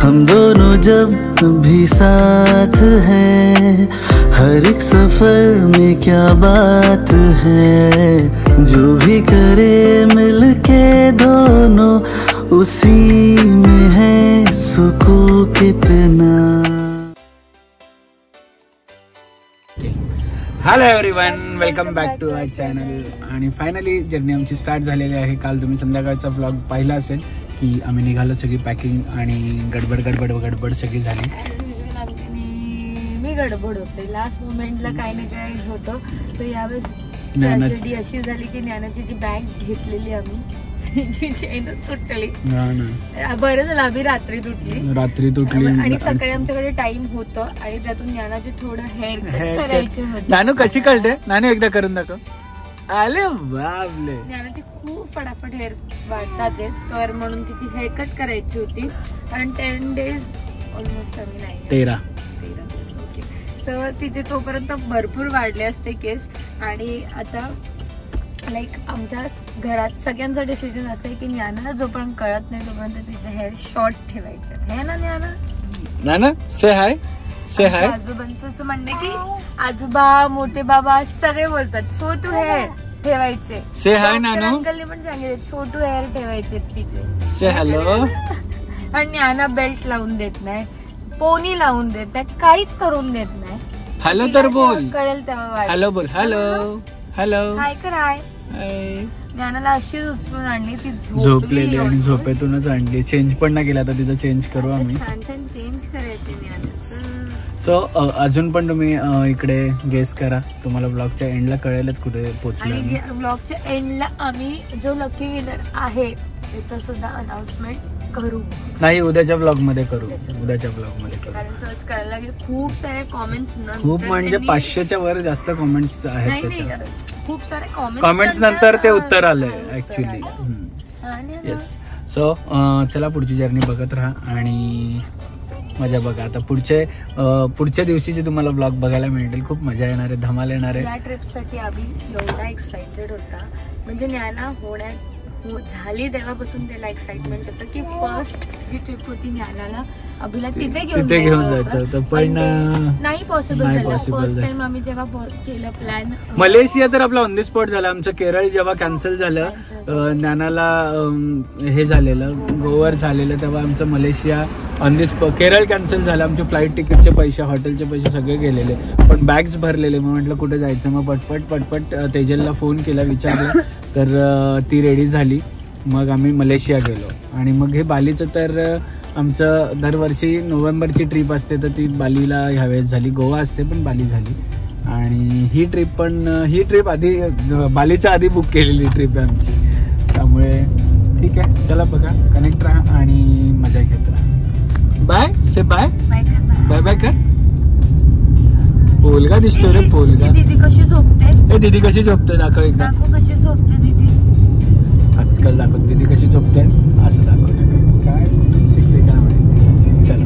हम दोनों जब भी साथ हैं, हर एक सफर में क्या बात है। जो भी करे मिलके दोनों, उसी में है सुकून कितना। Hello everyone, welcome back to our channel. आणि फायनली जर्नी आमची स्टार्ट झालेली आहे. काल तुम्ही संध्याकाळचा व्लॉग पाहिला असेल की आम्ही निघालो, सगळी पॅकिंग आणि गडबड सगळी झाली. मी गडबड होते, लास्ट मोमेंटला काही ना काही होतं. तर यावेळेस ट्रॅजेडी अशी झाली की ज्ञानाची जी बॅग घेतलेली आम्ही चेनच तुटली. बरं झालं आम्ही रात्री तुटली आणि सकाळी आमच्याकडे टाइम होतं आणि त्यातून ज्ञानाचे थोडं हेअर कट करायचे होते. नानू कशी कळते? नानू एकदा करून दाखव. आले बाबले, ज्ञानाची खूप फटाफट हेअर वाढतात तर म्हणून तिची हेअर कट करायची होती. कारण 10 days ऑलमोस्ट आम्ही नाही 13 सो तिचे तोपर्यंत भरपूर वाढले असते केस. आणि आता लाईक आमच्या घरात सगळ्यांचं डिसिजन असं आहे की ज्ञानाला जोपर्यंत कळत नाही तोपर्यंत तिचे हेअर शॉर्ट ठेवायचे. हे ना ज्ञाना से हाय आजोबांचं असं म्हणणं की आजोबा मोठे बाबा सगळे बोलतात छोटू हेअर ठेवायचे. से हाय नानू अंकलने पण सांगितले छोटू हेअर ठेवायचे तिचे. से हॅलो. आणि ज्ञाना बेल्ट लावून देत नाही, पोनी लावून देत नाही, काहीच करून देत नाही. हॅलो तर बोल, कळेल तेव्हा हॅलो बोल. हॅलो हाय कर हाय. ज्ञानाला अशी उचलून आणली, ती झोपलेली आणि झोपेतूनच आणली. चेंज पण नाही केला, आता तिचं चेंज करू आम्ही. छान चेंज करायचे. सो अजून पण तुम्ही इकडे गेस करा, तुम्हाला ब्लॉगच्या एंडला कळेलच कुठे पोहोचलो. आणि ब्लॉगच्या एंडला आम्ही जो लकी विनर आहे त्याचा सुद्धा अनाउन्समेंट करू. नाही, उद्याच्या ब्लॉग मध्ये करू. कारण सर्च करायला खूप सारे कॉमेंट्स, खूप म्हणजे 500च्या वर जास्त कॉमेंट्स आहेत. खूप सारे कॉमेंट्स नंतर ते उत्तर आलंय ऍक्च्युली. येस. सो चला पुढची जर्नी बघत राहा आणि मजा बघा. आता पुढच्या दिवशीचे तुम्हाला ब्लॉग बघायला मिळतील. खूप मजा येणार आहे, धमाल येणार आहे. या ट्रिपसाठी आम्ही एवढा एक्साइटेड होता, म्हणजे ज्ञाना झाली तेव्हापासून त्याला एक्साइटमेंट होतं की फर्स्ट जी ट्रिप होती ज्ञानाला अभिला तिथे घेऊन जायचं होतं, पण नाही पॉसिबल झालं. फर्स्ट टाइम आम्ही जेव्हा केलं प्लॅन, मलेशिया तर आपला ऑन द स्पॉट झाला. आमचं केरळ जेव्हा कॅन्सल झालं, ज्ञानाला हे झालेलं, गोवर झालेलं, तेव्हा आमचं Malaysia on the spot. Kerala cancel झालं, आमचे फ्लाईट तिकीटचे पैसे, हॉटेलचे पैसे सगळे गेलेले, पण बॅग्स भरलेले. मग म्हटलं कुठे जायचं, मग पटपट तेजलला फोन केला, विचारलं तर ती रेडी झाली. मग आम्ही मलेशिया गेलो. आणि मग हे बालीचं तर आमचं दरवर्षी नोव्हेंबरची ट्रिप असते, तर ती बालीला ह्यावेळेस झाली. गोवा असते पण बाली झाली. आणि ही ट्रिप आधी बालीच्या आधी बुक केलेली ट्रिप आहे आमची. त्यामुळे ठीक आहे, चला बघा, कनेक्ट राहा आणि मजा घेत राहा. बाय से बाय कर. पोलगा दिसतो रे, पोलगा. दीदी कशी झोपते? दीदी कशी झोपते दाखव एकदा. कशी झोपते दीदी? आजकाल दाखव दीदी कशी झोपते, असं दाखवते. काय शिकते काय माहिती. चलो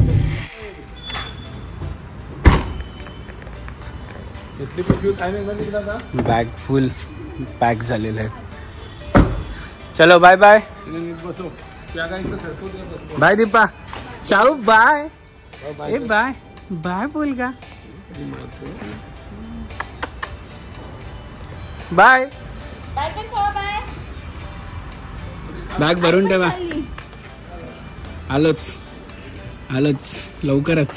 बॅग फुल पॅक झालेलं आहे. चलो bye bye. Bye Deepa. Shahu bye. Bye पोलगा. बाय. बॅग भरून ठेवा. आलोच लवकरच.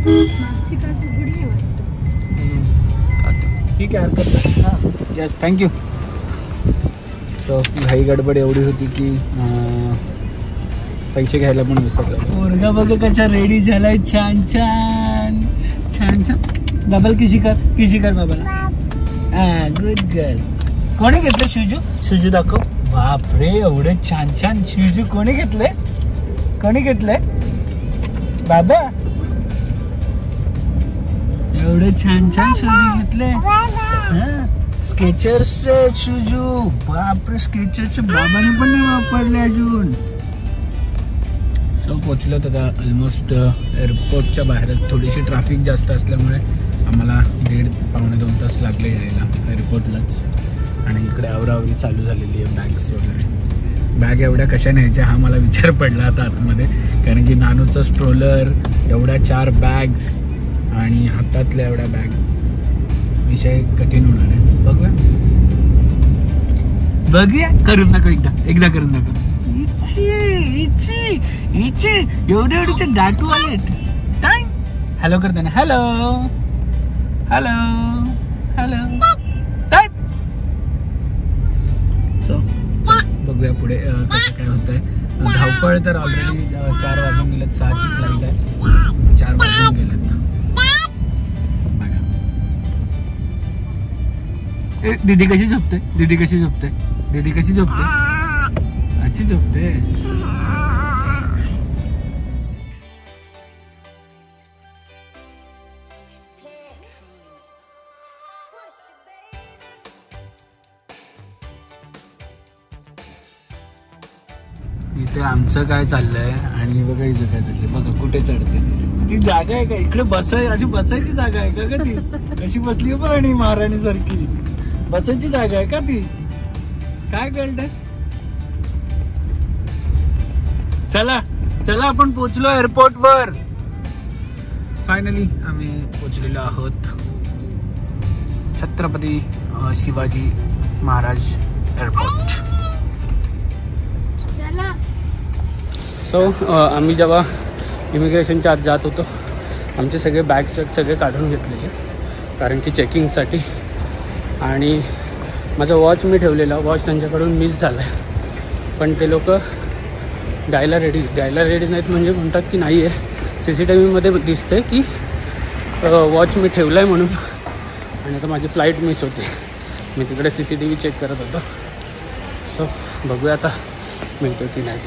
मागची कास उघडी आहे वाटतं. ठीक आहे, हरकत नाही. Yes, thank you. सो घाई गडबड एवढी होती की पैसे घ्यायला पण विसरलो. पोरगा बघ कशा रेडी झालाय. छान. डबल किशी कर बाबाला. Good girl. कोणी घेतलं शूजू दाखव. बापरे, एवढे छान शूजू कोणी घेतले बाबा? एवढे छान शूजू घेतले. स्केचर्सचे शूजू. बापरे, स्केचरचे बाबाने पण नाही वापरले अजून. सो पोचलो तर ऑलमोस्ट एअरपोर्टच्या बाहेर. थोडीशी ट्रॅफिक जास्त असल्यामुळे आम्हाला 1.5-2 तास लागले यायला एअरपोर्टलाच. आणि इकडे इकडे आवरावरी चालू झालेली आहे. बॅग्स वगैरे, बॅग एवढ्या कशा न्यायच्या हा मला विचार पडला आता आतमध्ये, कारण की नानूचं स्ट्रोलर, एवढ्या 4 बॅग्स आणि हातातल्या एवढ्या बॅग, विषय कठीण होणार आहे. बघूया करून दाखव, एकदा करून दाखव. एवढे एवढे डाटू आले. हॅलो करते ना, हॅलो हॅलो हॅलो. सो बघूया पुढे कसं काय होतंय. धावपळ तर ऑलरेडी 4 वाजून गेलेत, 6ची फ्लाईट आहे, 4 वाजून गेलेत. दीदी कशी झोपते, दीदी कशी झोपते, दीदी कशी झोपते, अच्छी झोपते. इथे आमचं काय चाललंय आणि बघा इथं काय चाललंय. बघा कुठे चढते ती, जागा आहे का इकडे अशी बसायची जागा आहे का ती, कशी बसली पण आणि महाराणी सारखी बसायची जागा आहे का ती, काय कळतंय. चला चला आपण पोहोचलो एअरपोर्ट वर. फायनली आम्ही पोहोचलेलो आहोत छत्रपती शिवाजी महाराज एअरपोर्ट. सो आम्ही जेव्हा इमिग्रेशनच्या आत जात होतो, आमचे सगळे बॅग्स सगळे काढून घेतलेले, कारण की चेकिंगसाठी. आणि माझा वॉच मी ठेवलेला, वॉच त्यांच्याकडून मिस झाला आहे, पण ते लोक द्यायला रेडी नाहीत. म्हणजे म्हणतात की नाही आहे, CCTVमध्ये दिसते की वॉच मी ठेवला आहे म्हणून. आणि आता माझी फ्लाईट मिस होते, मी तिकडे CCTV चेक करत होतो. सो बघूया आता मिळतो की नाही.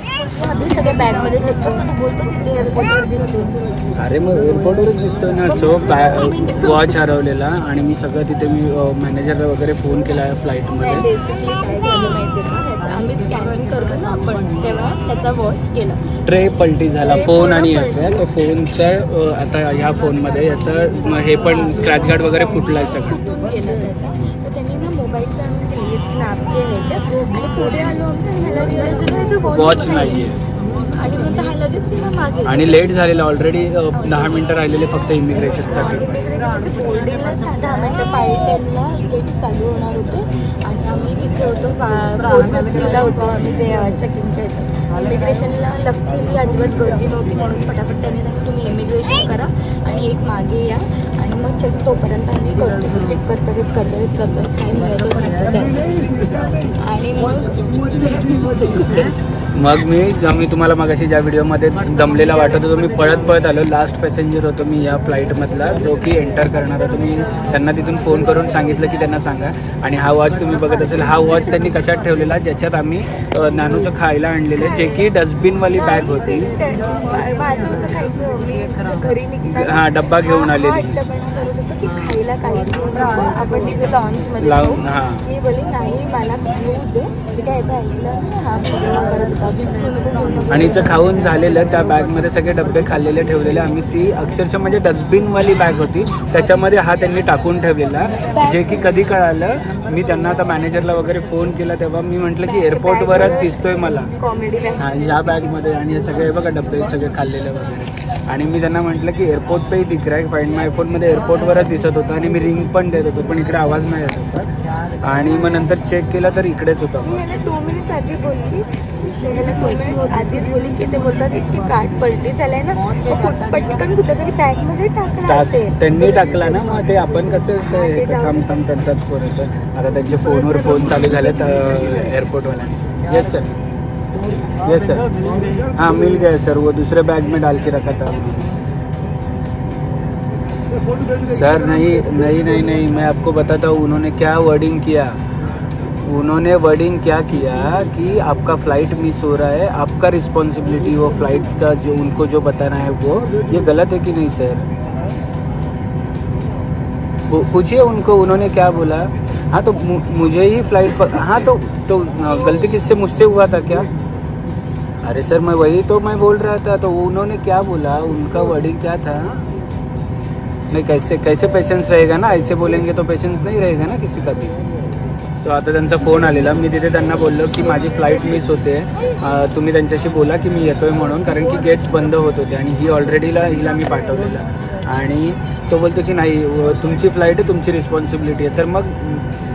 सगळे बॅगमध्ये चेक करतो, तू बोलतो तिथे एअरपोर्टवर दिसतो. अरे मग एअरपोर्टवरच दिसतोय ना. सो वॉच हरवलेला आणि मी सगळं तिथे मी मॅनेजरला वगैरे फोन केला आहे फ्लाईटमध्ये. बेसिकली काय झालं माहिती का, आम्ही स्कॅनिंग करतो ना आपण, तेव्हा त्याचा वॉच केला, ट्रे पलटी झाला फोन आणि याचा. तर फोनचं आता ह्या फोनमध्ये याचं हे पण स्क्रॅच गार्ड वगैरे फुटला आहे सगळं गेलं त्याचा. तर त्यांनी ना मोबाईलचा नाप केलं आणि पुढे आलो आम्ही, ह्याला रिअलाइज वॉच नाहीये आणि मग हा लगेच गेला मागे. आणि लेट झालेला ऑलरेडी, 10 मिनिटं राहिलेले फक्त इमिग्रेशनसाठी. बोर्डिंगला 10 मिनिटं, 5:10ला गेट्स चालू होणार होते आणि आम्ही तिथे होतो 4:50ला होतो आम्ही ते चेकिंगच्या ह्याच्यात. इमिग्रेशनला लकीली अजिबात गर्दी नव्हती म्हणून फटाफट त्यांनी सांगितलं तुम्ही इमिग्रेशन करा आणि एक मागे या आणि मग चेक तोपर्यंत आम्ही करतो. चेक करता काही मिळतच नाही. आणि मग मी तुम्हाला मगाशी ज्या व्हिडिओमध्ये दमलेला वाटत होतो, मी पळत आलो. लास्ट पॅसेंजर होतो मी या फ्लाईटमधला, जो की एंटर करणार होतो. मी त्यांना तिथून फोन करून सांगितलं की त्यांना सांगा. आणि हा वॉच तुम्ही बघत असेल, हा वॉच त्यांनी कशात ठेवलेला, ज्याच्यात आम्ही नानूचं खायला आणलेले, जे की डस्टबिनवाली बॅग होती. हा डब्बा घेऊन आलेली खायला काही आपण तिथे लॉन्चमध्ये लावून. हा मी बोलली नाही मला घेऊ दे, मी काय याचं ऐकलं हा करत होता. आणि हिचं खाऊन झालेलं त्या बॅगमध्ये सगळे डब्बे खाल्लेले ठेवलेले आम्ही. ती अक्षरशः म्हणजे डस्टबिनवाली बॅग होती, त्याच्यामध्ये हा त्यांनी टाकून ठेवलेला, जे की कधी कळालं. मी त्यांना आता मॅनेजरला वगैरे फोन केला तेव्हा मी म्हटलं की एअरपोर्टवरच दिसतोय मला ह्या बॅगमध्ये. आणि हे सगळे बघा डब्बे सगळे खाल्लेले वगैरे. आणि मी त्यांना म्हटलं की एअरपोर्ट पे दिख रहा है, फाइंड माय फोनमध्ये एअरपोर्टवरच दिसत होतं. आणि मी रिंग पण देत होतो, पण इकडे आवाज नाही येत होता. आणि मग नंतर चेक केला तर इकडेच होता. 2 मिनिट्स आधी बोलली, 2 मिनिट्स आधीच बोलली की ते बोलतात की कार्ड पलटी झालाय ना, पटकन कुठल्या तरी बॅगमध्ये टाकला असेल. त्यांनी टाकला ना, मग ते आपण कसं थांब त्यांचाच फोन येतो. आता त्यांचे फोनवर फोन चालू झालेत एअरपोर्टवाल्यांचे. येस सर हाँ मिल गया सर, वो दूसरे बैग में डाल के रखा था. सर नहीं मैं आपको बताता हूँ उन्होंने क्या वर्डिंग किया. उन्होंने वर्डिंग क्या किया कि आपका फ्लाइट मिस हो रहा है, आपका रिस्पॉन्सिबिलिटी, वो फ्लाइट का जो उनको जो बताना है वो. ये गलत है कि नहीं सर? पूछिए उनको उन्होंने क्या बोला. हाँ तो मुझे ही फ्लाइट पर, हाँ तो गलती किससे, मुझसे हुआ था क्या? अरे सर मैं वही तो मैं बोल रहा था. तो उन्होंने क्या बोला, उनका वर्डिंग क्या था? नहीं कैसे पेशेंस रहेगा ना, ऐसे बोलेंगे तो पेशेंस नहीं रहेगा ना किसी का भी. सो आता त्यांचा फोन आलेला. मी तिथे त्यांना बोललो की माझी फ्लाईट मिस होते, तुम्ही त्यांच्याशी बोला की मी येतोय म्हणून, कारण की गेट्स बंद होत होते आणि ही ऑलरेडीला हिला मी पाठवलेलं. आणि तो बोलतो की नाही तुमची फ्लाईट आहे, तुमची रिस्पॉन्सिबिलिटी आहे. तर मग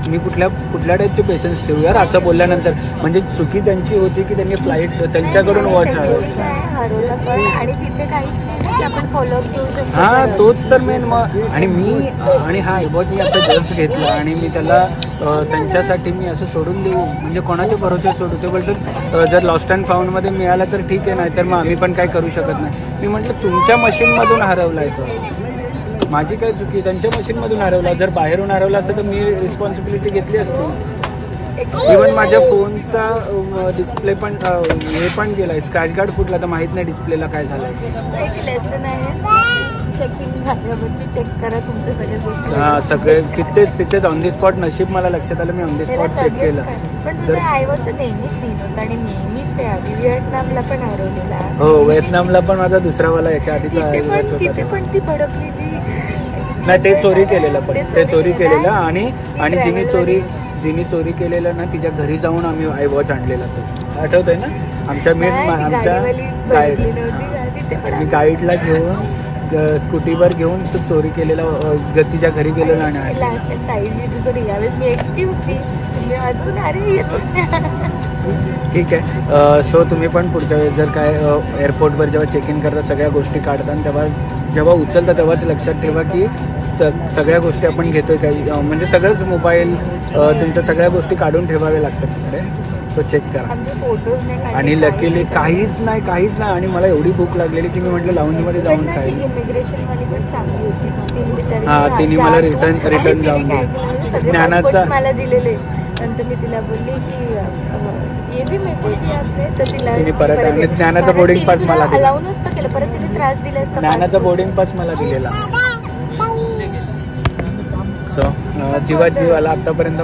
मी कुठल्या टाईपचे पेशन्स ठेवू यार असं बोलल्यानंतर. म्हणजे चुकी त्यांची होती की त्यांनी फ्लाईट त्यांच्याकडून वॉच हरवलं पण आणि तिथे काहीच नाही की आपण फॉलोअप घेऊ शकतो. हां तोच तर मेन. मग आणि मी आणि हा वॉच मी आता जस्ट घेतला आणि मी त्याला त्यांच्यासाठी मी असं सोडून देऊ म्हणजे कोणाच्या भरोसे सोडू. ते बोलतो जर लॉस्ट अँड फाउंडमध्ये मिळाला तर ठीक आहे, नाही तर मग आम्ही पण काय करू शकत नाही. मी म्हटलं तुमच्या मशीनमधून हरवला आहे तो, माझी काय चुकी, त्यांच्या मशीनमधून हरवला. जर बाहेरून हरवला असतं तर मी रिस्पॉन्सिबिलिटी घेतली असती. इव्हन माझ्या फोनचा डिस्प्ले पण हे पण गेलाय, स्क्रॅच गार्ड फुटला तर माहित नाही डिस्प्लेला काय झालं. एक लेसन आहे, चेकिंग झाल्यावरती चेक करा तुमचे सगळे गोष्टी. हां सगळे तिथेच ऑन दी स्पॉट. नशीब मला लक्षात आलं, मी ऑन दी स्पॉट चेक केलं. पण तुझं आयवरचं नेहमी सीन होतं आणि नेहमीच आहे. व्हिएतनामला पण हरवलेला. हो व्हिएतनामला पण माझा दुसरावाला याच्या आधीचा तिथे पण ती भडकलेली नाही. ते चोरी केलेलं पण ते चोरी केलेलं आणि जिनी चोरी केलेलं ना तिच्या घरी जाऊन आम्ही आय वॉच आणलेला. तो आठवतंय ना आमच्या मी गाईडला घेऊन स्कूटीवर घेऊन तो चोरी केलेला तिच्या घरी गेलेला. आणि लास्ट टाइम यावेळेस मी एकटी होती, मी अजून अरे येतो. ठीक आहे. सो तुम्ही पण पुढच्या वेळेस जर काय एअरपोर्टवर जेव्हा चेक इन करता सगळ्या गोष्टी काढता तेव्हा जेव्हा उचलता तेव्हाच लक्षात ठेवा की सगळ्या गोष्टी आपण घेतोय काही, म्हणजे सगळंच मोबाईल तुमच्या सगळ्या गोष्टी काढून ठेवाव्या लागतात तिकडे. सो चेक करा. आणि लकीली काहीच नाही. आणि मला एवढी भूक लागलेली की मी म्हटलं लाऊंजमध्ये जाऊन खाईल. हां तिने मला रिटर्न जाऊन ज्ञानाचा मला दिलेले. नंतर मी तिला बोलली की ये भी मैं कोई आपने, तर तिने परत ज्ञानाचा बोर्डिंग पास मला दिला. अलाउ नसतं केलं, परत तिने त्रास दिला असता. ज्ञानाचा बोर्डिंग पास मला दिलेला. सो जीवाला आत्तापर्यंत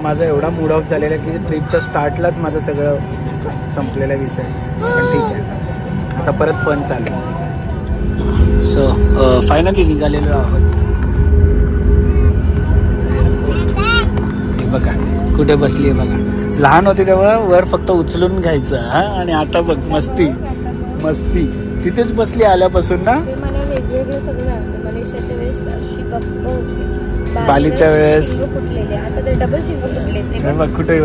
माझा एवढा मूड ऑफ झालेला की ट्रिपच्या स्टार्टलाच माझं सगळं संपलेला विषय. पण ठीक आहे आता परत फन चालू. सो फायनली निघालेलो आहोत. हे बघा कुठे बसली आहे बघा. लहान होते तेव्हा वर फक्त उचलून घ्यायचं हां, आणि आता बघ मस्ती तिथेच बसली आल्यापासून ना. मला वेगवेगळे सगळं आवडतं. मलेशियाच्या वेळेस अशी गप्प होती, बालीच्या वेळेस फुटलेले, आता तर डबल शिंग फुटले. ते बघ कुठे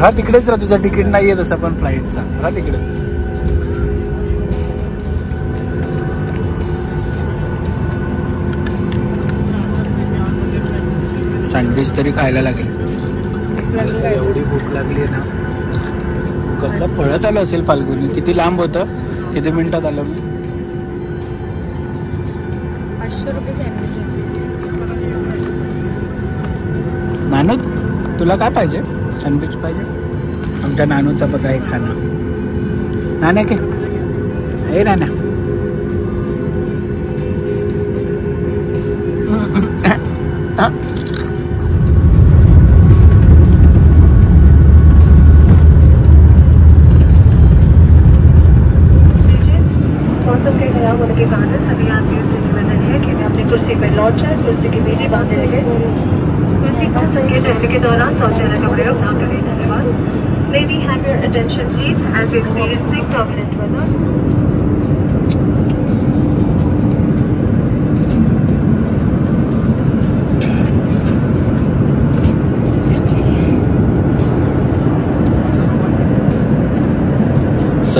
हा तिकडेच राहा. तुझं तिकीट नाहीये तसं पण फ्लाईटचा. हा तिकडे सँडविच तरी खायला लागेल. एवढी भूक लागली आहे ना. कसं पळत आलं असेल फाल्गुनी. किती लांब होतं, किती मिनिटात आलं मी. 500 रुपये सँडविच. नानू तुला काय पाहिजे, सँडविच पाहिजे? आमच्या नानूचा बघा एक खाना. नाना के हे नाना मौसम के खराब होने के कारण सभी यात्रियों से निवेदन है कि वे अपनी कुर्सी पर लौट जाए, कुर्सी के बीच बांधे रखें, कुर्सी को संकेत रहने के दौरान शौचालय का प्रयोग न करें. धन्यवाद. May we have your attention please as we experiencing turbulent weather.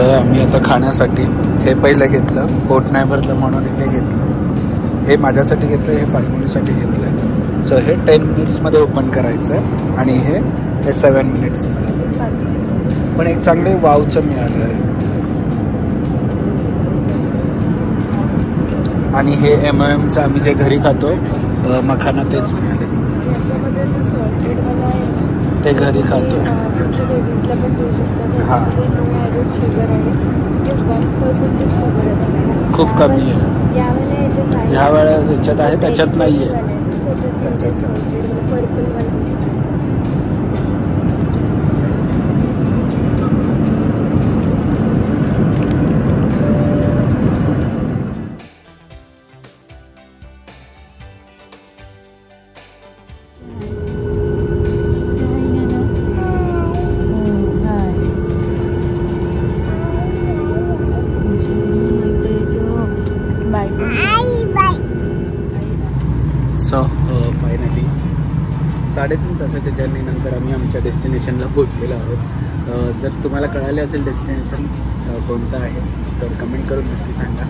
आम्ही आता खाण्यासाठी हे पहिलं घेतलं, पोट नाही भरलं म्हणून हे घेतलं. हे माझ्यासाठी घेतलं, हे फाल्गुनीसाठी घेतलं. सो हे 10 मिनिट्समध्ये ओपन करायचं आणि हे 7 मिनिट्समध्ये. पण एक चांगले वावचं मिळालं आहे. आणि हे MM-चं आम्ही जे घरी खातो मखाना तेच मिळाले. याच्यामध्ये जे सॉल्टेडवाला आहे ते घरी खातो. तुमच्या बेबीजला पण देऊ शकतात. हां नो ॲडेड शुगर आहे, 1% शुगर असते, खूप कमी आहे. यावेळेला याच्यात आहे, ह्या वेळेला याच्यात आहे, त्याच्यात नाही आहे. त्याच्यात सॉल्टेड पर्पलवाला. सो फायनली 3.5 तासाच्या जर्नीनंतर आम्ही आमच्या डेस्टिनेशनला पोहोचलेलो आहोत. जर तुम्हाला कळाले असेल डेस्टिनेशन कोणतं आहे तर कमेंट करून नक्की सांगा,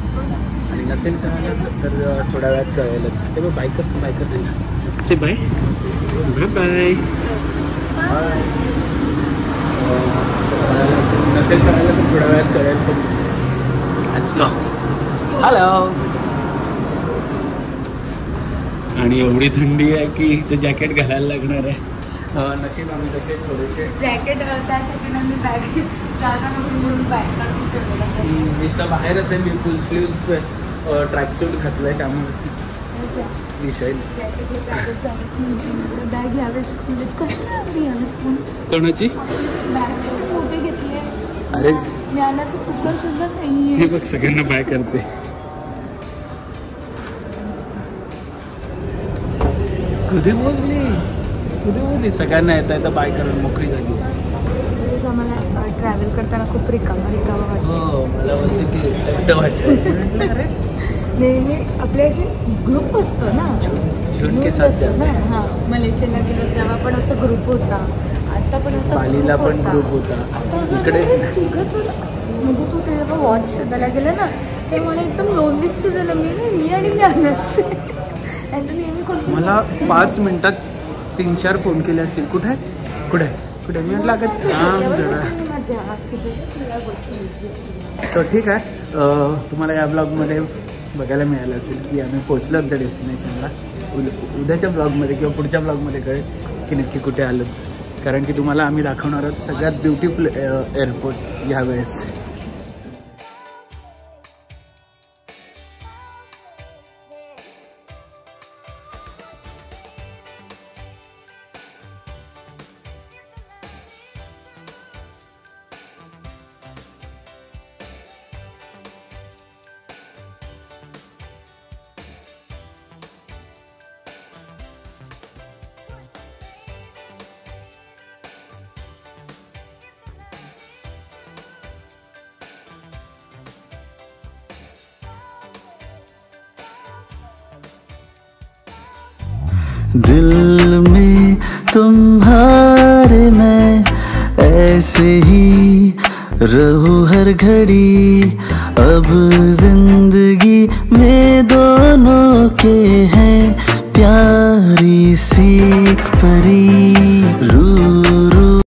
आणि नसेल कळालं तर थोड्या वेळात कळेलच. ते मग बायकर नाही से बाय बाय. नसेल कळालं तर थोड्या वेळात कळेल. पण हॅलो. आणि एवढी थंडी आहे की इथं जॅकेट घालायला लागणार आहे. नशीब आम्ही तसे थोडेसे जॅकेट त्यासाठी ना मी बॅग जागा नको म्हणून बॅग काढून ठेवलेला. मीचा बाहेरच आहे. मी फुल स्लीव्ह ट्रॅकसूट घातलं आहे त्यामुळे विषय बॅग यावेळेस कशी यावेळेस फोन कोणाची बॅग फोटो घेतले. अरे ज्ञानाचं कुकर सुद्धा नाही. हे बघ सगळ्यांना बाय करते. कधी बोलली सगळ्यांना येता बाय करून मोकळी झाली. आम्हाला ट्रॅव्हल करताना खूप रिकामा वाटतं. हो मला बोलते की एकटं वाटतं. नेहमी आपले असे ग्रुप असतो ना, ग्रुप असतो ना. हां, मलेशियाला गेलो तेव्हा पण असं ग्रुप होता. आता पण असं बालीला पण ग्रुप होता. इकडे म्हणजे तू तेव्हा वॉच शोधायला गेलं ना ते मला एकदम लोनली फील झालं. मी आणि ज्ञानाच मला 5 मिनिटात 3-4 फोन केले असतील. कुठे कुठे कुठे मी म्हटलं सो ठीक आहे. तुम्हाला या ब्लॉगमध्ये बघायला मिळालं असेल की आम्ही पोहोचलो आमच्या डेस्टिनेशनला. उद्याच्या ब्लॉगमध्ये किंवा पुढच्या ब्लॉगमध्ये कळेल की नक्की कुठे आलो, कारण की तुम्हाला आम्ही दाखवणार आहोत सगळ्यात ब्युटिफुल एअरपोर्ट ह्यावेळेस. दिल में तुम्हारे मैं ऐसे ही रहूं हर घड़ी. अब जिंदगी में दोनों के हैं प्यारी सी एक परी.